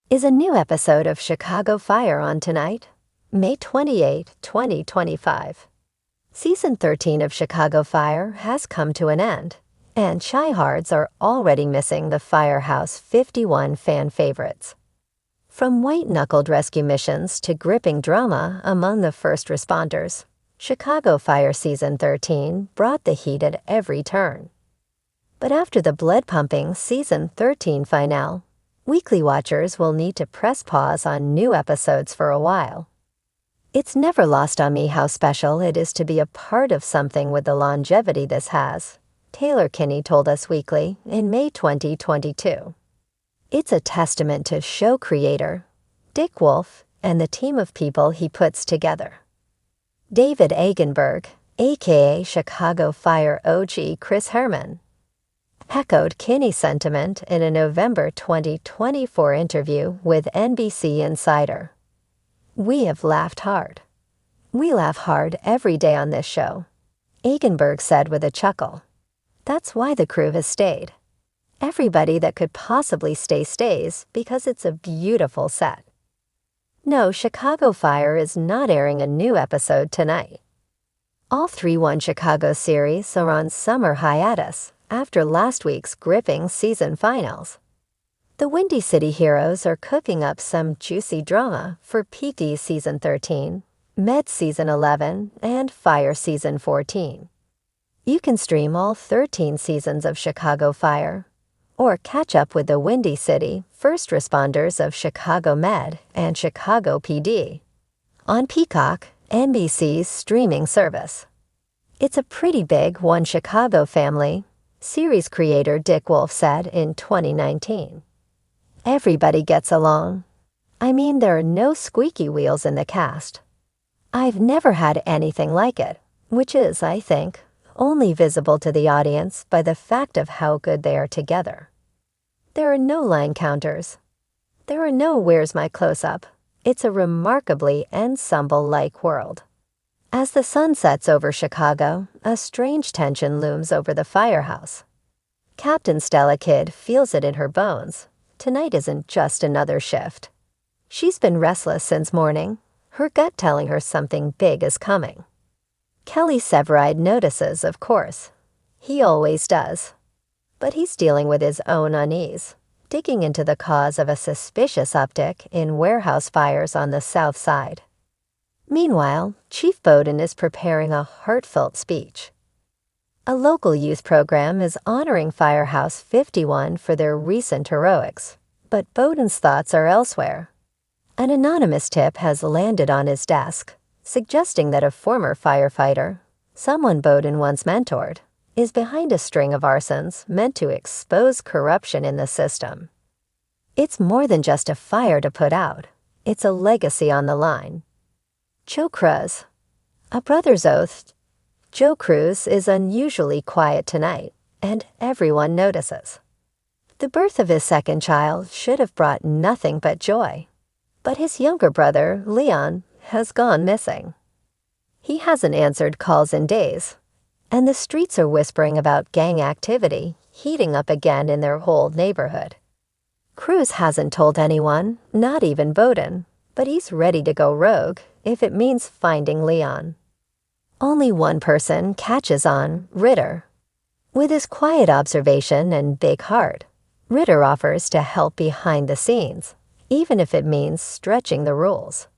Is a new episode of Chicago Fire on tonight? May 28, 2025. Season 13 of Chicago Fire has come to an end, and Chiehards are already missing the Firehouse 51 fan favorites. From white-knuckled rescue missions to gripping drama among the first responders, Chicago Fire Season 13 brought the heat at every turn. But after the blood-pumping Season 13 finale, weekly watchers will need to press pause on new episodes for a while. It's never lost on me how special it is to be a part of something with the longevity this has, Taylor Kinney told Us Weekly in May 2022. It's a testament to show creator Dick Wolf and the team of people he puts together. David Agenberg, aka Chicago Fire OG Chris Herman, echoed Kinney's sentiment in a November 2024 interview with NBC Insider. "We have laughed hard. We laugh hard every day on this show," Agenberg said with a chuckle. "That's why the crew has stayed. Everybody that could possibly stay stays because it's a beautiful set." No, Chicago Fire is not airing a new episode tonight. All three One Chicago series are on summer hiatus after last week's gripping season finals. The Windy City heroes are cooking up some juicy drama for PD Season 13, Med Season 11, and Fire Season 14. You can stream all 13 seasons of Chicago Fire, or catch up with the Windy City first responders of Chicago Med and Chicago PD on Peacock, NBC's streaming service. It's a pretty big One Chicago family, series creator Dick Wolf said in 2019. "Everybody gets along. I mean, there are no squeaky wheels in the cast. I've never had anything like it, which is, I think, only visible to the audience by the fact of how good they are together. There are no line counters. There are no where's my close-up. It's a remarkably ensemble-like world." As the sun sets over Chicago, a strange tension looms over the firehouse. Captain Stella Kidd feels it in her bones. Tonight isn't just another shift. She's been restless since morning, her gut telling her something big is coming. Kelly Severide notices, of course. He always does. But he's dealing with his own unease, digging into the cause of a suspicious uptick in warehouse fires on the south side. Meanwhile, Chief Bowden is preparing a heartfelt speech. A local youth program is honoring Firehouse 51 for their recent heroics, but Bowden's thoughts are elsewhere. An anonymous tip has landed on his desk, suggesting that a former firefighter, someone Bowden once mentored, is behind a string of arsons meant to expose corruption in the system. It's more than just a fire to put out. It's a legacy on the line. Joe Cruz. A brother's oath. Joe Cruz is unusually quiet tonight, and everyone notices. The birth of his second child should have brought nothing but joy, but his younger brother, Leon, has gone missing. He hasn't answered calls in days, and the streets are whispering about gang activity heating up again in their whole neighborhood. Cruz hasn't told anyone, not even Bowden, but he's ready to go rogue if it means finding Leon. Only one person catches on, Ritter. With his quiet observation and big heart, Ritter offers to help behind the scenes, even if it means stretching the rules.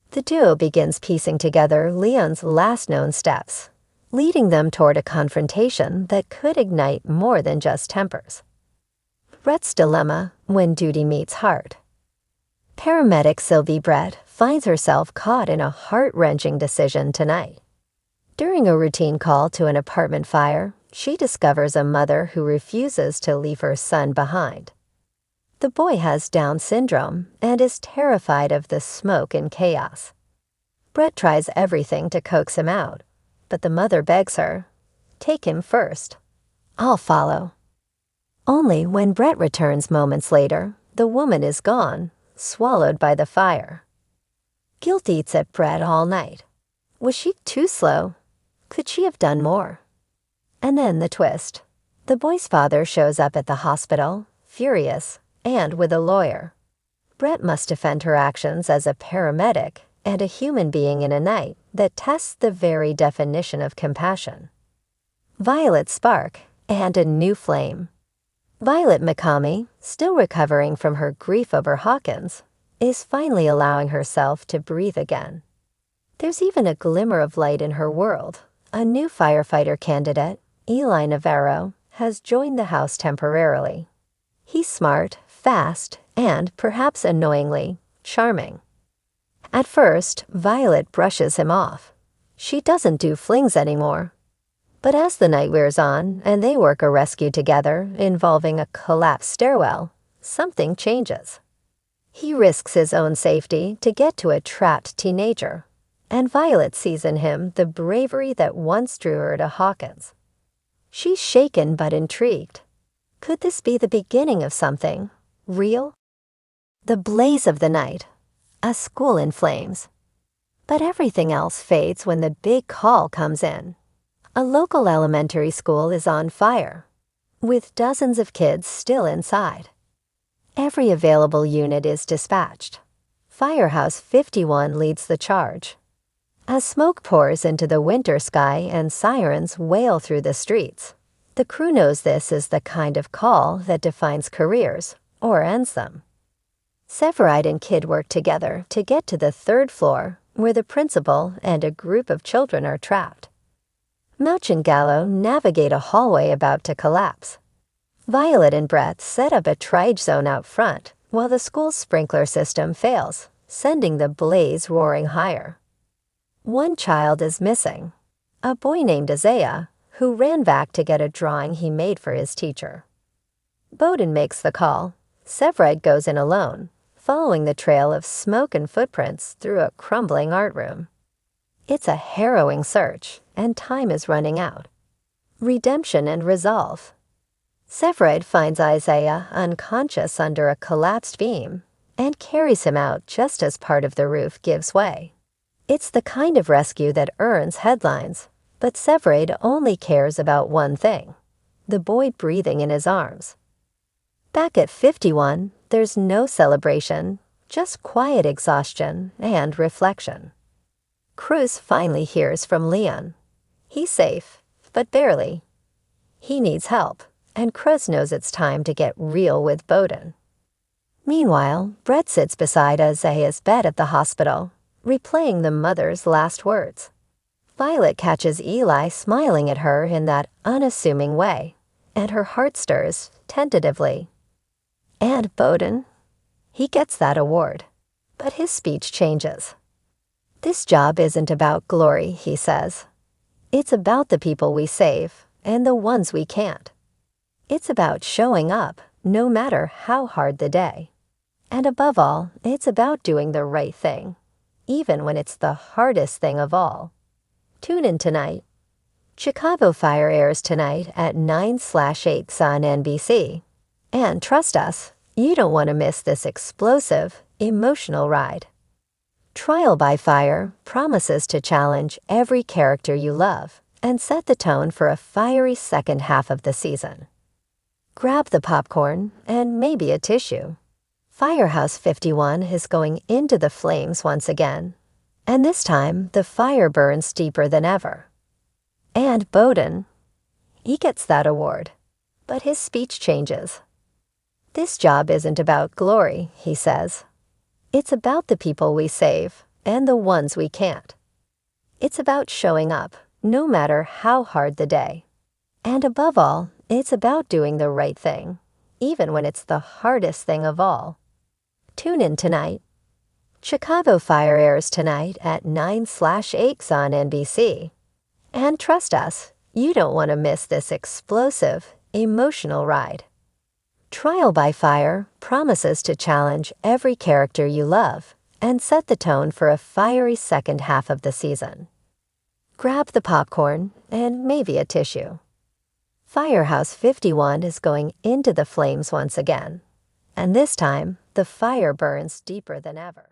The duo begins piecing together Leon's last known steps, leading them toward a confrontation that could ignite more than just tempers. Brett's dilemma when duty meets heart. Paramedic Sylvie Brett finds herself caught in a heart-wrenching decision tonight. During a routine call to an apartment fire, she discovers a mother who refuses to leave her son behind. The boy has Down syndrome and is terrified of the smoke and chaos. Brett tries everything to coax him out, but the mother begs her, "Take him first. I'll follow." Only when Brett returns moments later, the woman is gone, swallowed by the fire. Guilt eats at Brett all night. Was she too slow? Could she have done more? And then the twist. The boy's father shows up at the hospital, furious, and with a lawyer. Brett must defend her actions as a paramedic and a human being in a night that tests the very definition of compassion. Violet spark and a new flame. Violet Mikami, still recovering from her grief over Hawkins, is finally allowing herself to breathe again. There's even a glimmer of light in her world. A new firefighter candidate, Eli Navarro, has joined the house temporarily. He's smart, fast, and, perhaps annoyingly, charming. At first, Violet brushes him off. She doesn't do flings anymore. But as the night wears on and they work a rescue together involving a collapsed stairwell, something changes. He risks his own safety to get to a trapped teenager, and Violet sees in him the bravery that once drew her to Hawkins. She's shaken but intrigued. Could this be the beginning of something real? The blaze of the night. A school in flames. But everything else fades when the big call comes in. A local elementary school is on fire, with dozens of kids still inside. Every available unit is dispatched. Firehouse 51 leads the charge. As smoke pours into the winter sky and sirens wail through the streets, the crew knows this is the kind of call that defines careers or ends them. Severide and Kid work together to get to the third floor where the principal and a group of children are trapped. Mouch and Gallo navigate a hallway about to collapse. Violet and Brett set up a triage zone out front while the school's sprinkler system fails, sending the blaze roaring higher. One child is missing, a boy named Isaiah, who ran back to get a drawing he made for his teacher. Bowden makes the call. Severide goes in alone, following the trail of smoke and footprints through a crumbling art room. It's a harrowing search, and time is running out. Redemption and resolve. Severide finds Isaiah unconscious under a collapsed beam and carries him out just as part of the roof gives way. It's the kind of rescue that earns headlines, but Severide only cares about one thing: the boy breathing in his arms. Back at 51, there's no celebration, just quiet exhaustion and reflection. Cruz finally hears from Leon. He's safe, but barely. He needs help, and Cruz knows it's time to get real with Bowden. Meanwhile, Brett sits beside Isaiah's bed at the hospital, replaying the mother's last words. Violet catches Eli smiling at her in that unassuming way, and her heart stirs tentatively. And Bowden? He gets that award, but his speech changes. This job isn't about glory, he says. It's about the people we save and the ones we can't. It's about showing up, no matter how hard the day. And above all, it's about doing the right thing, even when it's the hardest thing of all. Tune in tonight. Chicago Fire airs tonight at 9/8 on NBC. And trust us, you don't want to miss this explosive, emotional ride. Trial by Fire promises to challenge every character you love and set the tone for a fiery second half of the season. Grab the popcorn and maybe a tissue. Firehouse 51 is going into the flames once again, and this time the fire burns deeper than ever. And Bowden, he gets that award, but his speech changes. This job isn't about glory, he says. It's about the people we save and the ones we can't. It's about showing up, no matter how hard the day. And above all, it's about doing the right thing, even when it's the hardest thing of all. Tune in tonight. Chicago Fire airs tonight at 9/8 on NBC. And trust us, you don't want to miss this explosive, emotional ride. Trial by Fire promises to challenge every character you love and set the tone for a fiery second half of the season. Grab the popcorn and maybe a tissue. Firehouse 51 is going into the flames once again, and this time the fire burns deeper than ever.